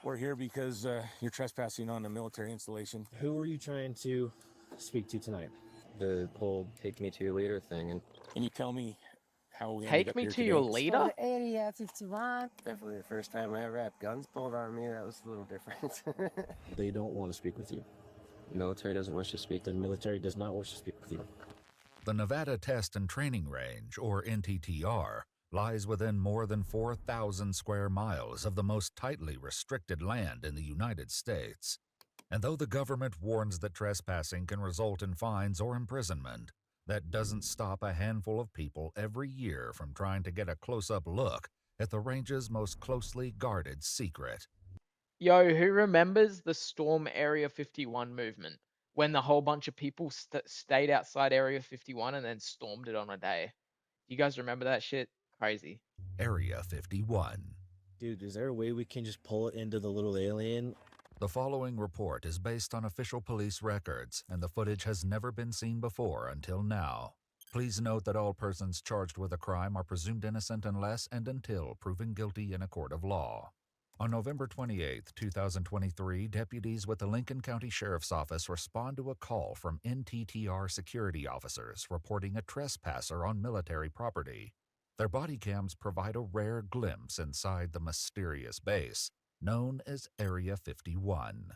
We're here because you're trespassing on a military installation. Who are you trying to speak to tonight? The whole take me to your leader thing. And Can you tell me how we ended Take up me here to today? your leader? Area 51. Definitely the first time I ever had guns pulled on me. That was a little different. They don't want to speak with you. The military doesn't wish to speak. The military does not wish to speak with you. The Nevada Test and Training Range, or NTTR, lies within more than 4,000 square miles of the most tightly restricted land in the United States. And though the government warns that trespassing can result in fines or imprisonment, that doesn't stop a handful of people every year from trying to get a close-up look at the range's most closely guarded secret. Yo, who remembers the Storm Area 51 movement? When the whole bunch of people stayed outside Area 51 and then stormed it on a day. You guys remember that shit? Crazy. Area 51. Dude, is there a way we can just pull it into the little alien? The following report is based on official police records, and the footage has never been seen before until now. Please note that all persons charged with a crime are presumed innocent unless and until proven guilty in a court of law. On November 28, 2023, deputies with the Lincoln County Sheriff's Office respond to a call from NTTR security officers reporting a trespasser on military property. Their body cams provide a rare glimpse inside the mysterious base, known as Area 51.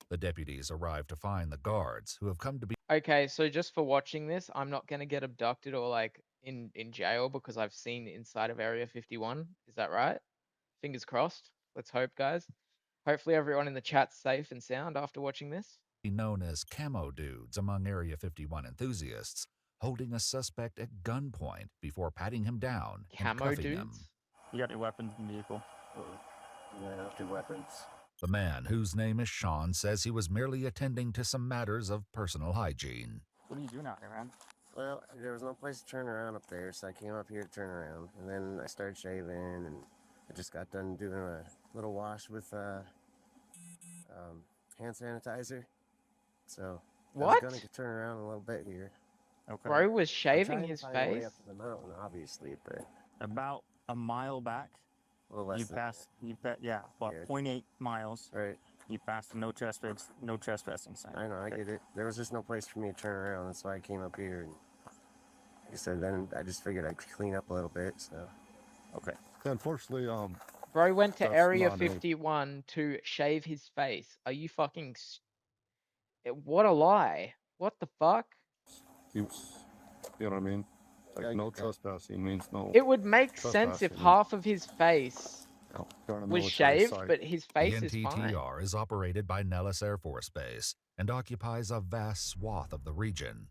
The deputies arrive to find the guards, who have come to be... Okay, so just for watching this, I'm not gonna get abducted or like in jail because I've seen inside of Area 51. Is that right? Fingers crossed. Let's hope, guys. Hopefully everyone in the chat's safe and sound after watching this. known as camo dudes among Area 51 enthusiasts, holding a suspect at gunpoint before patting him down and Camo cuffing him. dudes? You got your weapons in the vehicle. Yeah, 2 weapons. The man, whose name is Sean, says he was merely attending to some matters of personal hygiene. What are you doing out here, man? Well, there was no place to turn around up there, so I came up here to turn around. And then I started shaving, and I just got done doing a little wash with hand sanitizer. So I What? was gonna turn around a little bit here. Okay. Bro was I'm shaving trying to his find a way face? up to the mountain, obviously, but About a mile back, a little less you than passed. Yeah, about Yeah. 0.8 miles. Right. You passed the no trespassing sign. I know, I get it. There was just no place for me to turn around. That's why I came up here. And like I said, then I just figured I'd clean up a little bit. So Okay. Unfortunately, Bro went to That's Area not it. 51 to shave his face. Are you fucking... What a lie. What the fuck? you know what I mean? Like, Yeah, I no get that. trespassing means no. It would make sense if Trespassing. half of his face You're on a was military shaved, site. but his The face is fine. NTTR is operated by Nellis Air Force Base and occupies a vast swath of the region.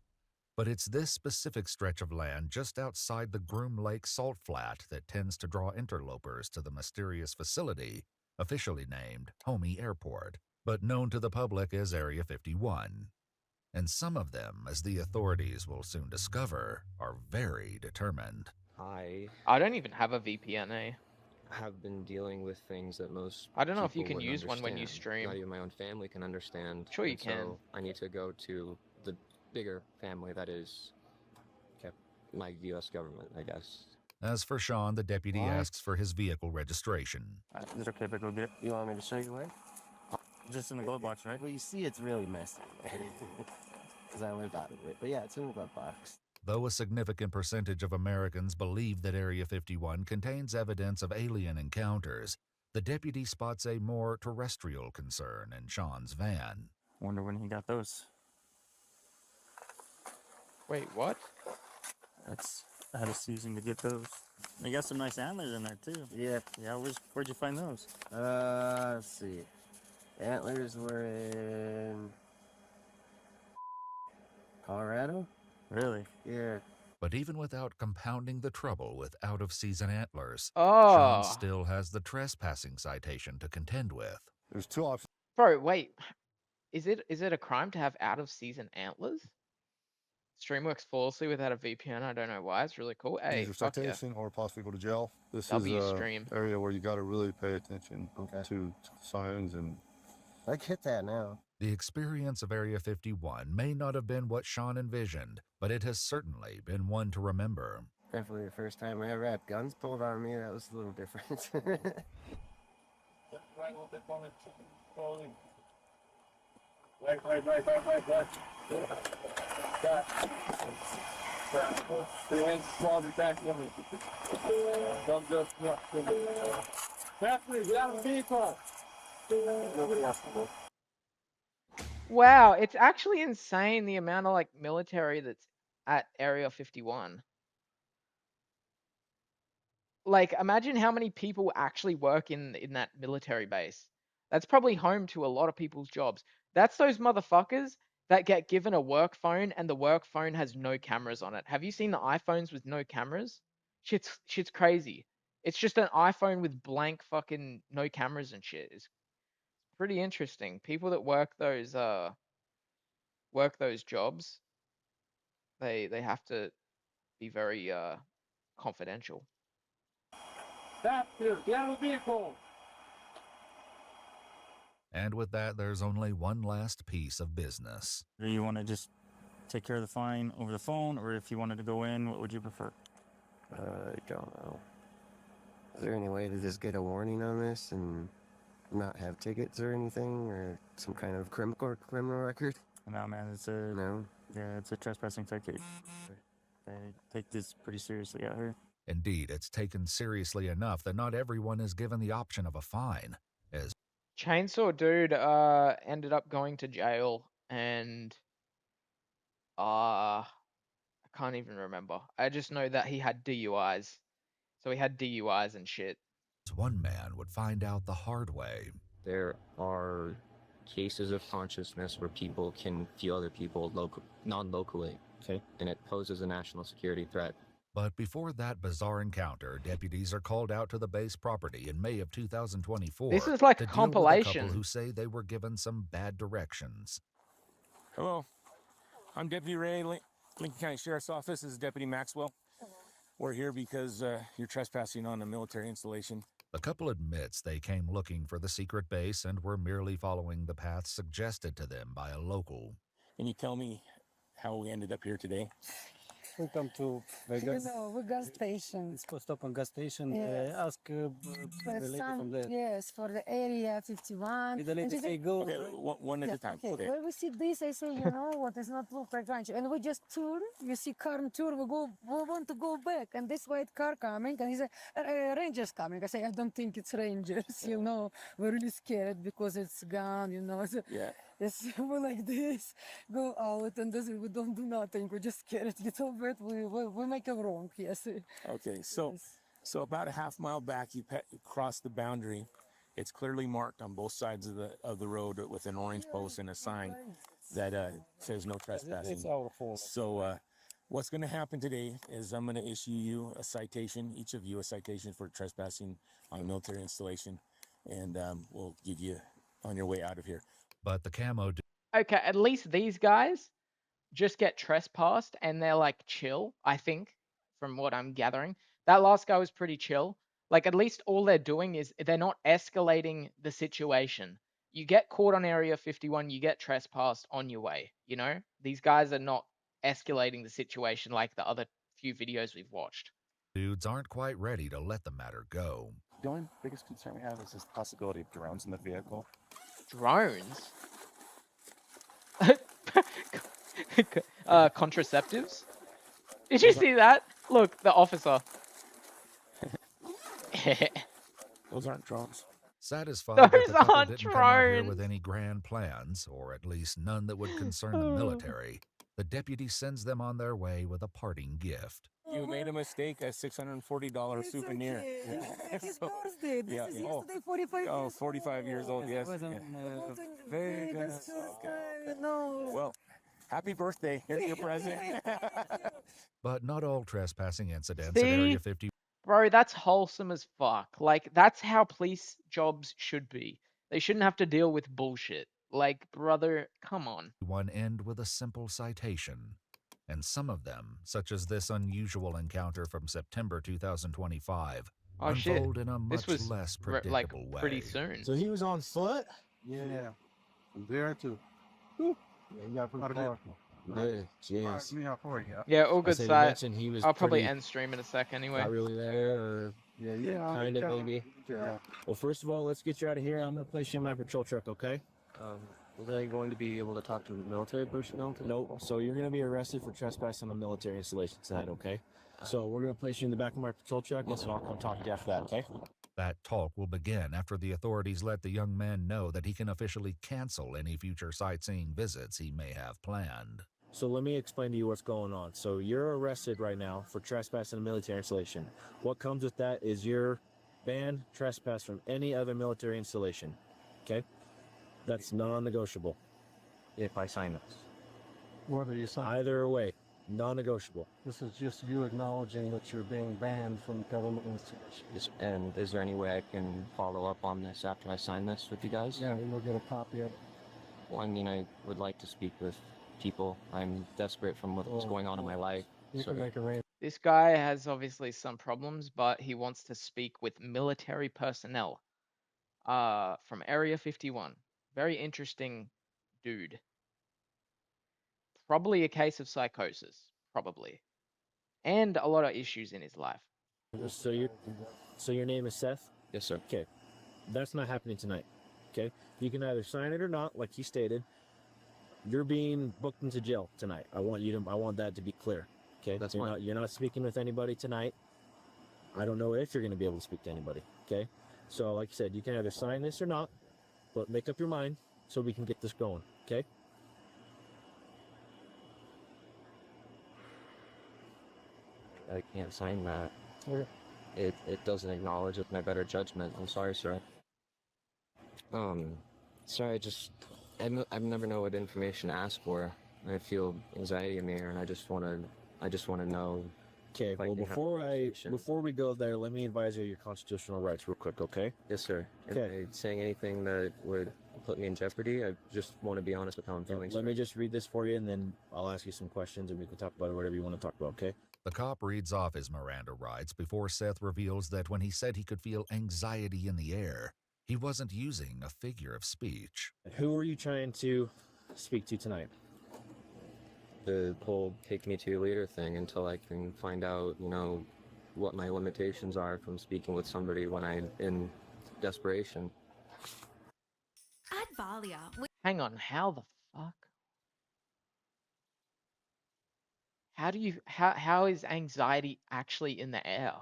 But it's this specific stretch of land just outside the Groom Lake Salt Flat that tends to draw interlopers to the mysterious facility, officially named Homey Airport, but known to the public as Area 51. And some of them, as the authorities will soon discover, are very determined. I I don't even have a VPN, eh? have been dealing with things that most I don't know if you people can wouldn't use one when you understand. stream. Not even my own family can understand. Sure you and can. So I need to go to the bigger family that is my U.S. government, I guess. As for Sean, the deputy What? asks for his vehicle registration. Is it okay if I go get it? You want me to show you where? Just in the glove box, right? Well, you see, it's really messy. Because I lived out of it. But yeah, it's in the glove box. Though a significant percentage of Americans believe that Area 51 contains evidence of alien encounters, the deputy spots a more terrestrial concern in Sean's van. Wonder when he got those. Wait, what? That's out of season to get those. They got some nice antlers in there too. Yep. Yeah, where'd you find those? Let's see. Antlers were in Colorado? Really? Yeah. But even without compounding the trouble with out-of-season antlers, Oh. Sean still has the trespassing citation to contend with. There's 2 options. Bro, wait. Is it a crime to have out-of-season antlers? Stream works flawlessly without a VPN. I don't know why. It's really cool. Hey, Either fuck yeah. citation or possibly go to jail. This W is stream. area where you got to really pay attention Okay. to signs and I get that now. The experience of Area 51 may not have been what Sean envisioned, but it has certainly been one to remember. Definitely the first time I ever had guns pulled on me. That was a little different. Wow, it's actually insane the amount of like military that's at Area 51. Like, imagine how many people actually work in that military base. That's probably home to a lot of people's jobs. That's those motherfuckers that get given a work phone and the work phone has no cameras on it. Have you seen the iPhones with no cameras? Shit's crazy. It's just an iPhone with blank fucking no cameras and shit. It's pretty interesting. People that work those jobs, they have to be very confidential. And with that, there's only one last piece of business. Do you want to just take care of the fine over the phone, or if you wanted to go in, what would you prefer? I don't know. Is there any way to just get a warning on this and not have tickets or anything, or some kind of criminal record? No, man, it's a No. yeah, it's a trespassing citation. They take this pretty seriously out here. Indeed, it's taken seriously enough that not everyone is given the option of a fine, as Chainsaw Dude ended up going to jail and I can't even remember. I just know that he had DUIs. So he had DUIs and shit. one man would find out the hard way. There are cases of consciousness where people can feel other people non-locally, Okay. and it poses a national security threat. But before that bizarre encounter, deputies are called out to the base property in May of 2024. This is like to a deal with compilation. couple who say they were given some bad directions. Hello, I'm Deputy Ray, Lincoln County Sheriff's Office. This is Deputy Maxwell. We're here because you're trespassing on a military installation. The couple admits they came looking for the secret base and were merely following the path suggested to them by a local. Can you tell me how we ended up here today? We come to Vegas. We gas station. It's post up on gas station. Yes. Ask For the lady from there. yes, for the area 51. Did the And lady she say said, go? Okay, one at yeah, a time. okay. Okay. When we see this, I say, you know what, it's not look like ranch. And we just turn, you see car turn, we want to go back. And this white car coming, and he said, Rangers coming. I say, I don't think it's Rangers, you know. We're really scared because it's gone, you know. So, Yeah. yes, we're like this, go out, and this, we don't do nothing. We're just scared. Get over it. We make a wrong, yes. Okay. So about a half mile back, you cross the boundary. It's clearly marked on both sides of the road with an orange post and a sign that says no trespassing. It's our fault. So what's going to happen today is I'm going to issue you a citation, each of you a citation for trespassing on a military installation, and we'll get you on your way out of here. But the camo Okay, at least these guys just get trespassed and they're like chill, I think, from what I'm gathering. That last guy was pretty chill. Like, at least all they're doing is they're not escalating the situation. You get caught on Area 51, you get trespassed on your way, you know? These guys are not escalating the situation like the other few videos we've watched. dudes aren't quite ready to let the matter go. The only biggest concern we have is this possibility of drones in the vehicle. Drones? Contraceptives? Did you see that? Look, the officer. Those aren't drones. Satisfied that Those the couple aren't didn't come out here with drones. any grand plans, or at least none that would concern the military, the deputy sends them on their way with a parting gift. You made a mistake, a $640 It's souvenir. okay. Yeah. It's his So- birthday. This yeah, is yeah. yesterday, 45 Oh, years 45 years old, yes. Was yeah. very good. Vegas first time, no. Well, happy birthday. Here's your present. But not all trespassing incidents at See? Area 50 Bro, that's wholesome as fuck. Like, that's how police jobs should be. They shouldn't have to deal with bullshit. Like, brother, come on. one end with a simple citation. And some of them, such as this unusual encounter from September 2025, Oh shit. unfold in a This much was less like predictable way. pretty soon. So he was on foot? Yeah. There too. You got to Jeez. Yeah, all I good said you side. mentioned he was I'll probably pretty- end stream in a sec anyway. Not really there, or Yeah. kind of maybe. Yeah. Well, first of all, let's get you out of here. I'm gonna place you in my patrol truck, okay? Was I going to be able to talk to military personnel? Nope. So you're gonna be arrested for trespassing on a military installation tonight, okay? So we're gonna place you in the back of my patrol truck, and I'll come talk to you after that, okay? That talk will begin after the authorities let the young man know that he can officially cancel any future sightseeing visits he may have planned. So let me explain to you what's going on. So you're arrested right now for trespassing a military installation. What comes with that is you're banned trespass from any other military installation. Okay? That's non-negotiable. If I sign this. Whether you sign, Either way, non-negotiable. this is just you acknowledging that you're being banned from government institutions. And is there any way I can follow up on this after I sign this with you guys? Yeah, we'll get a copy of it. Well, I mean, I would like to speak with people. I'm desperate from what's going on in my life. You So can make arrangements. This guy has obviously some problems, but he wants to speak with military personnel. From Area 51. Very interesting dude. Probably a case of psychosis. Probably. And a lot of issues in his life. So your name is Seth? yes, sir. Okay. That's not happening tonight. Okay? You can either sign it or not, like he stated. You're being booked into jail tonight. I want that to be clear. Okay? That's you're fine. not you're not speaking with anybody tonight. I don't know if you're gonna be able to speak to anybody. Okay? So like I said, you can either sign this or not, but make up your mind so we can get this going. Okay? I can't sign that. Okay. It doesn't acknowledge with my better judgment. I'm sorry, sir. Sorry, I never know what information to ask for. I feel anxiety in the air, and I just want to know. Okay, If I well can have before conversation. before we go there, let me advise you of your constitutional rights real quick, okay? Yes, sir. Okay. Am I saying anything that would put me in jeopardy? I just want to be honest with how I'm feeling. Let sir. me just read this for you and then I'll ask you some questions and we can talk about whatever you want to talk about, okay? The cop reads off his Miranda rights before Seth reveals that when he said he could feel anxiety in the air, he wasn't using a figure of speech. Who are you trying to speak to tonight? The whole take me to your leader thing until I can find out, what my limitations are from speaking with somebody when I'm in desperation. Advalia. Hang on, how the fuck? How is anxiety actually in the air?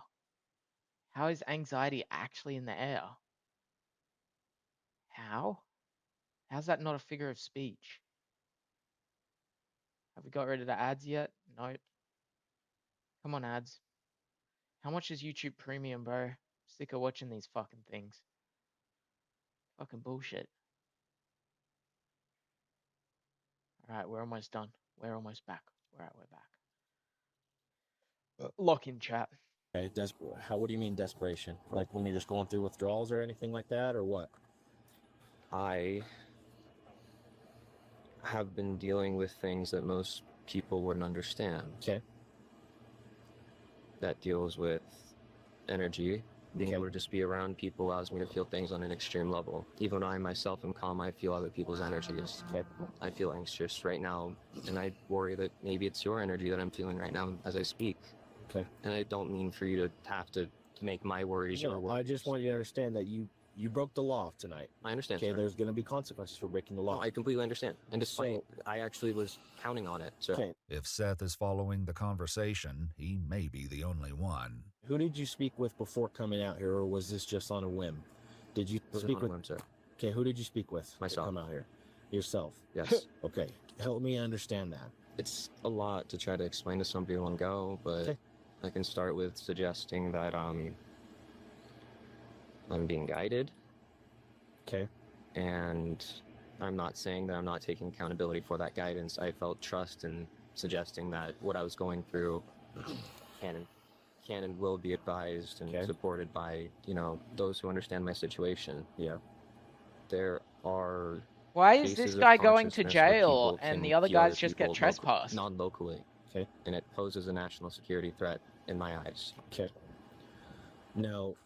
How is anxiety actually in the air? How? How's that not a figure of speech? Have we got rid of the ads yet? Nope. Come on, ads. How much is YouTube Premium, bro? Sick of watching these fucking things. Fucking bullshit. Alright, we're almost done. We're almost back. We're back. Lock in chat. Okay, what do you mean desperation? Like when you're just going through withdrawals or anything like that, or what? I have been dealing with things that most people wouldn't understand. Okay. That deals with energy. Being Okay. able to just be around people allows me to feel things on an extreme level. Even though I myself am calm, I feel other people's energies. Okay. I feel anxious right now, and I worry that maybe it's your energy that I'm feeling right now as I speak. Okay. And I don't mean for you to have to make my worries your No, worries. I just want you to understand that you broke the law tonight. I understand. Okay, sir. there's going to be consequences for breaking the No, law. I completely understand. And despite, I actually was counting on it. So Okay. If Seth is following the conversation, he may be the only one. Who did you speak with before coming out here, or was this just on a whim? Did you was speak on a with? whim, sir. Okay, who did you speak with? to Myself. Come out here. Yourself. Yes. Okay. Help me understand that. It's a lot to try to explain to somebody in one go, but Okay. I can start with suggesting that I'm being guided, Okay. and I'm not saying that I'm not taking accountability for that guidance. I felt trust in suggesting that what I was going through can and will be advised and Okay. supported by, those who understand my situation. Yeah. There are Why is cases this of guy going to consciousness where jail people and can the other feel guys just get people trespassed? non-locally. Okay. And it poses a national security threat in my eyes. Okay. Now,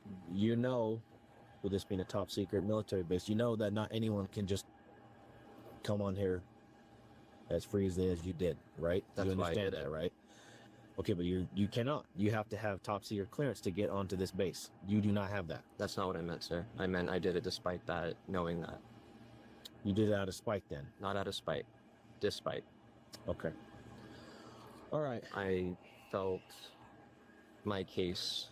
with this being a top secret military base, you know that not anyone can just come on here as freely as you did, right? That's you why I understand did it. that, right? Okay, but you cannot. You have to have top secret clearance to get onto this base. You do not have that. That's not what I meant, sir. I meant I did it despite that, knowing that. You did it out of spite then. Not out of spite. Despite. Okay. All right. I felt my case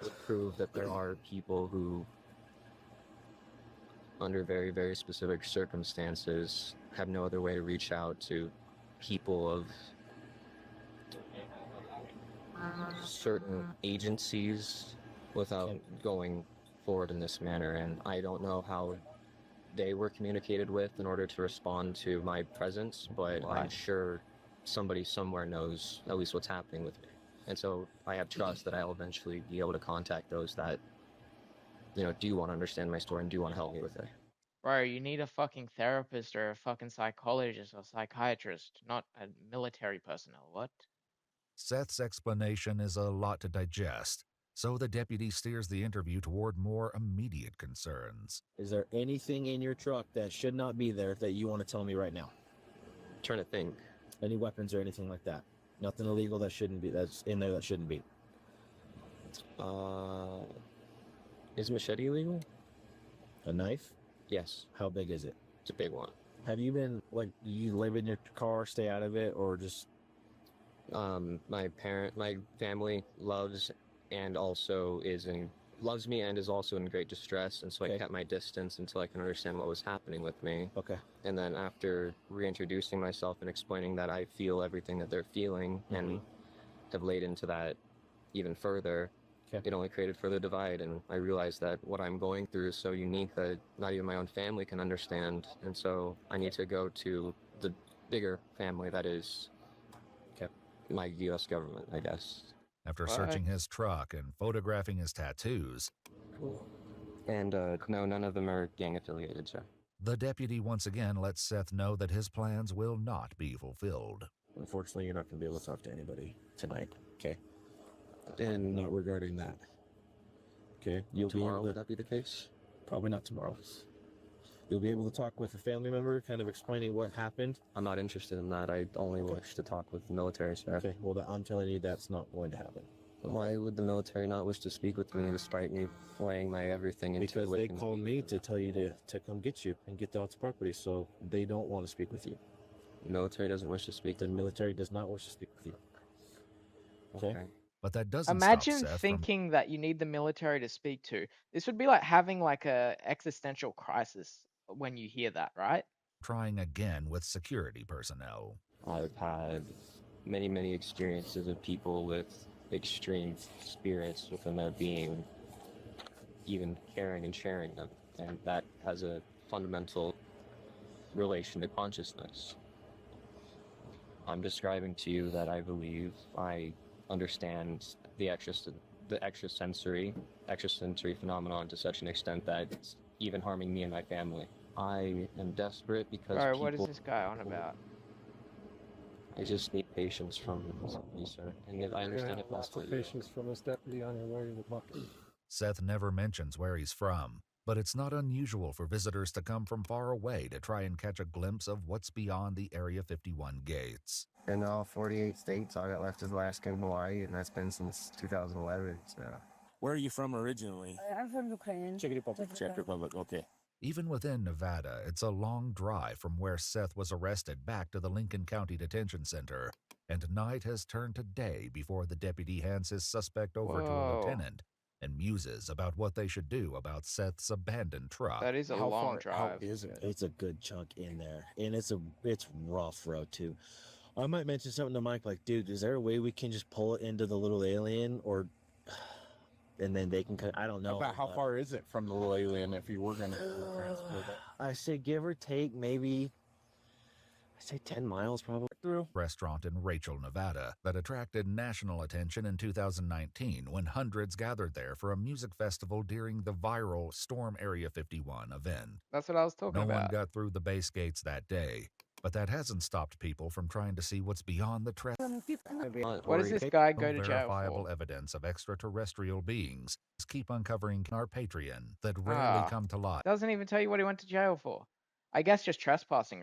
would prove that there are people who, under very, very specific circumstances, have no other way to reach out to people of certain agencies without going forward in this manner. And I don't know how they were communicated with in order to respond to my presence, but I'm sure somebody somewhere knows at least what's happening with me. And so I have trust that I'll eventually be able to contact those that, do want to understand my story and do want to help me with it. Bro, you need a fucking therapist or a fucking psychologist or psychiatrist, not a military personnel. What? Seth's explanation is a lot to digest, so the deputy steers the interview toward more immediate concerns. Is there anything in your truck that should not be there that you want to tell me right now? I'm trying to think. Any weapons or anything like that? Nothing illegal that shouldn't be. That's in there that shouldn't be. Is machete illegal? A knife? Yes, How big is it? it's a big one. Have you been do you live in your car, stay out of it, or just My family loves me and is also in great distress, and so I Okay. kept my distance until I can understand what was happening with me. okay? And then after reintroducing myself and explaining that I feel everything that they're feeling and have laid into that even further, Okay. it only created further divide. And I realized that what I'm going through is so unique that not even my own family can understand. And so I need to go to the bigger family that is my U.S. government, I guess. After What? searching his truck and photographing his tattoos, And no, none of them are gang affiliated, sir. the deputy once again lets Seth know that his plans will not be fulfilled. Unfortunately, you're not going to be able to talk to anybody tonight. Okay. And Not regarding that. Okay. You'll tomorrow, be would able to, that be the case? probably not tomorrow. You'll be able to talk with a family member, kind of explaining what happened. I'm not interested in that. I only wish to talk with the military, sir. Okay. Well, I'm telling you, that's not going to happen. Why would the military not wish to speak with me despite me laying my everything into Because it? they called me to tell you to come get you and get the property, so they don't want to speak with you. The military doesn't wish to speak The to me. military does not wish to speak with you. Okay. But that doesn't Imagine stop Seth thinking that you need the military to speak to. This would be like having like a existential crisis when you hear that, right? from trying again with security personnel. I've had many, many experiences of people with extreme spirits within their being, even caring and sharing them. And that has a fundamental relation to consciousness. I'm describing to you that I believe I understand the extrasensory phenomenon to such an extent that it's even harming me and my family. I am desperate because Bro, people... what is this guy on about? I just need patience from you, sir. And if I understand it lots possibly. of patience from this deputy on your way to the bucket. Seth never mentions where he's from, but it's not unusual for visitors to come from far away to try and catch a glimpse of what's beyond the Area 51 gates. In all 48 states, all I got left is Alaska and Hawaii, and that's been since 2011. So Where are you from originally? I'm from Ukraine. Czech Republic. Czech Republic. Okay. Even within Nevada, it's a long drive from where Seth was arrested back to the Lincoln County Detention Center, and night has turned to day before the deputy hands his suspect over to a Whoa. lieutenant and muses about what they should do about Seth's abandoned truck. That is a long drive. How is it? It's a good chunk in there, and it's rough road too. I might mention something to Mike like, dude, is there a way we can just pull it into the little alien, or and then they can? I don't know. About how far is it from the little alien if you were going to transport it? I say give or take maybe. I say 10 miles probably. Through? Restaurant in Rachel, Nevada, that attracted national attention in 2019 when hundreds gathered there for a music festival during the viral Storm Area 51 event. That's what I was talking No one about. got through the base gates that day, but that hasn't stopped people from trying to see what's beyond the What does this guy go to jail verifiable for? evidence of extraterrestrial beings. Keep uncovering our Patreon that rarely Ah. come to light. Doesn't even tell you what he went to jail for. I guess just trespassing,